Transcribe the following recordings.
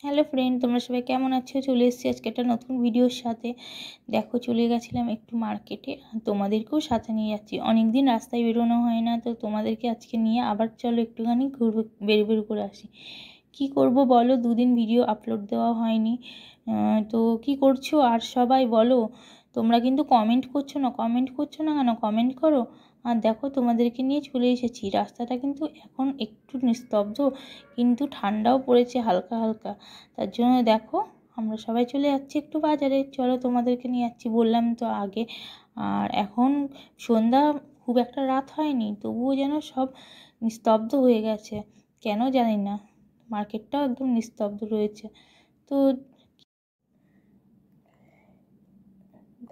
Hello friend, তোমরা সবাই কেমন আছো? চলে এসেছি আজকে একটা নতুন ভিডিওর সাথে। দেখো, চলে গেছিলাম একটু মার্কেটে, আর তোমাদেরকেও সাথে নিয়ে যাচ্ছি। অনেক দিন রাস্তায় বেরোনো হয় না, তো তোমাদেরকে আজকে নিয়ে আবার চলো একটুখানি ঘুরবে, বের করে আসি। কি করব বলো, দুদিন ভিডিও আপলোড দেওয়া হয়নি। তো কি করছো আর সবাই বলো? তোমরা কিন্তু কমেন্ট করছো না কেন? কমেন্ট করো। আর দেখো, তোমাদেরকে নিয়ে চলে এসেছি। রাস্তাটা কিন্তু এখন একটু নিস্তব্ধ, কিন্তু ঠান্ডাও পড়েছে হালকা হালকা। তার জন্য দেখো, আমরা সবাই চলে যাচ্ছি একটু বাজারে। চলো, তোমাদেরকে নিয়ে যাচ্ছি, বললাম তো আগে। আর এখন সন্ধ্যা, খুব একটা রাত হয়নি, তবুও যেন সব নিস্তব্ধ হয়ে গেছে। কেন জানি না, মার্কেটটাও একদম নিস্তব্ধ রয়েছে। তো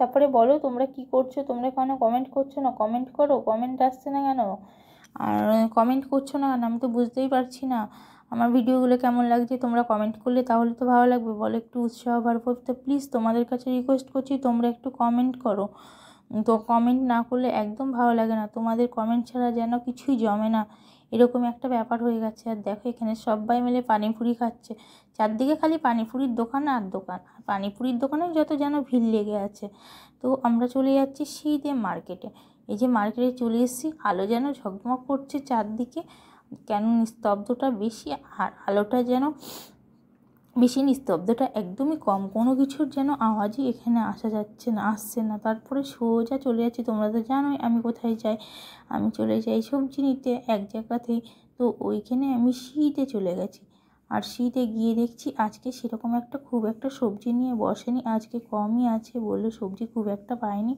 তারপরে বলো, তোমরা কি করছো? তোমরা কেন কমেন্ট করছো না? কমেন্ট করো, কমেন্ট আসছে না কেন? আর কমেন্ট করছো না কেন? আমি তো বুঝতেই পারছি না আমার ভিডিওগুলো কেমন লাগছে। তোমরা কমেন্ট করলে তাহলে তো ভালো লাগবে, বলো, একটু উৎসাহ বাড়বো। তো প্লিজ তোমাদের কাছে রিকোয়েস্ট করছি, তোমরা একটু কমেন্ট করো। তো কমেন্ট না করলে একদম ভালো লাগে না, তোমাদের কমেন্ট ছাড়া যেন কিছুই জমে না, এরকম একটা ব্যাপার হয়ে গেছে। আর দেখো, এখানে সবাই মিলে পানিপুরি খাচ্ছে। চারদিকে খালি পানিপুরির দোকান আর দোকান, আর পানিপুরির দোকানে যত যেন ভিড় লেগে আছে। তো আমরা চলে যাচ্ছি শীতে মার্কেটে। এই যে মার্কেটে চলে এসেছি, আলো যেন ঝকমক করছে চারদিকে, কেন নিস্তব্ধতা বেশি, আর আলোটা যেন বেশি, নিস্তব্ধতা একদমই কম, কোনো কিছুর যেন আওয়াজই এখানে আসছে না। তারপরে সোজা চলে যাচ্ছি, তোমরা তো জানোই আমি কোথায় যাই। আমি চলে যাই সবজি নিতে এক জায়গাতেই। তো ওইখানে আমি শীতে চলে গেছি। আর শীতে গিয়ে দেখছি আজকে সেরকম খুব একটা সবজি নিয়ে বসেনি, আজকে কমই আছে বলে সবজি খুব একটা পাইনি।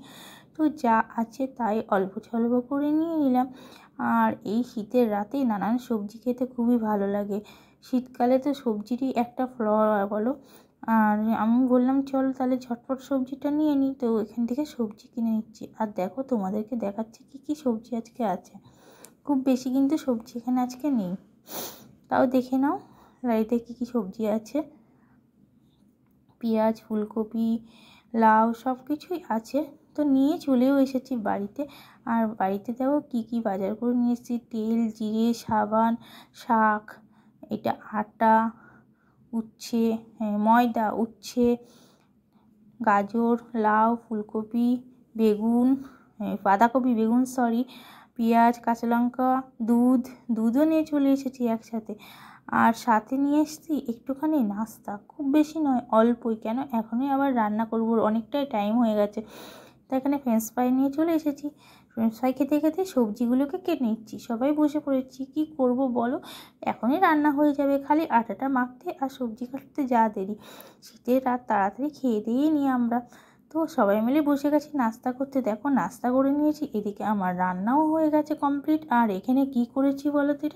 তো যা আছে তাই অল্প স্বল্প করে নিয়ে নিলাম। আর এই শীতের রাতে নানান সবজি খেতে খুবই ভালো লাগে। শীতকালে তো সবজিরই একটা ফ্লেভার বলো। আর আমি বললাম চলো তাহলে ঝটপট সবজিটা নিয়ে নিই, তো এখান থেকে সবজি কিনে নিচ্ছি। আর দেখো, তোমাদেরকে দেখাচ্ছি কী কী সবজি আজকে আছে। খুব বেশি কিন্তু সবজি এখানে আজকে নেই, তাও দেখে নাও বাড়িতে কী কী সবজি আছে। পেঁয়াজ, ফুলকপি, লাউ সব কিছুই আছে। তো নিয়ে চলেও এসেছি বাড়িতে। আর বাড়িতে দেখো কী কী বাজার করে নিয়ে এসেছি: তেল, জিরে, সাবান, শাক, এটা আটা, উচ্ছে, ময়দা, উচ্ছে, গাজর, লাউ, ফুলকপি, বেগুন, বাঁধাকপি, বেগুন সরি, পেঁয়াজ, কাঁচা লঙ্কা, দুধও নিয়ে চলে এসেছি একসাথে। আর সাথে নিয়ে এসেছি একটুখানি নাস্তা, খুব বেশি নয়, অল্পই, কেন এখনই আবার রান্না করবো, অনেকটাই টাইম হয়ে গেছে। তো এখানে ফ্রেঞ্চ ফ্রাই নিয়ে চলে এসেছি। ফ্রেঞ্চ ফ্রাই খেতে খেতে সবজিগুলোকে কেটে নিচ্ছি, সবাই বসে পড়েছি। কি করব বলো, এখনই রান্না হয়ে যাবে, খালি আটাটা মাখতে আর সবজি কাটতে যা দেরি। শীতের রাত, তাড়াতাড়ি খেয়ে দিয়ে নিই আমরা। তো সবাই মিলে বসে গেছি নাস্তা করতে। দেখো, নাস্তা করে নিয়েছি, এদিকে আমার রান্নাও হয়ে গেছে কমপ্লিট। আর এখানে কি করেছি বলো তো?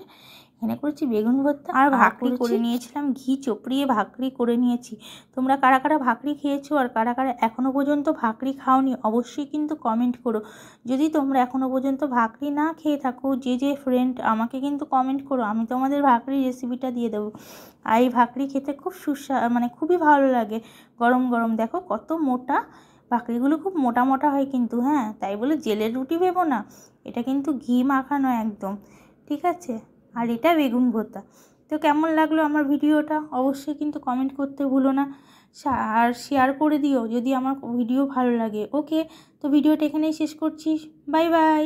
এখানে করেছি বেগুন ভর্তা, আর ভাকরি করে নিয়েছিলাম, ঘি চপড়িয়ে ভাকরি করে নিয়েছি। তোমরা কারা কারা ভাকরি খেয়েছো, আর কারা কারা এখনও পর্যন্ত ভাকরি খাওনি, অবশ্যই কিন্তু কমেন্ট করো। যদি তোমরা এখনও পর্যন্ত ভাকরি না খেয়ে থাকো, যে ফ্রেন্ড, আমাকে কিন্তু কমেন্ট করো, আমি তোমাদের ভাকরি রেসিপিটা দিয়ে দেবো। আর এই ভাকরি খেতে খুব খুবই ভালো লাগে গরম গরম। দেখো কত মোটা ভাকরিগুলো, খুব মোটা মোটা হয় কিন্তু, হ্যাঁ, তাই বলে জেলের রুটি ভেবো না, এটা কিন্তু ঘি মাখানো একদম, ঠিক আছে। আর এটা বেগুন ভর্তা। তো কেমন লাগলো আমার ভিডিওটা অবশ্যই কিন্তু কমেন্ট করতে ভুলো না। আর শেয়ার করে দিও যদি আমার ভিডিও ভালো লাগে। ওকে, তো ভিডিওটা এখানেই শেষ করছি। Bye bye.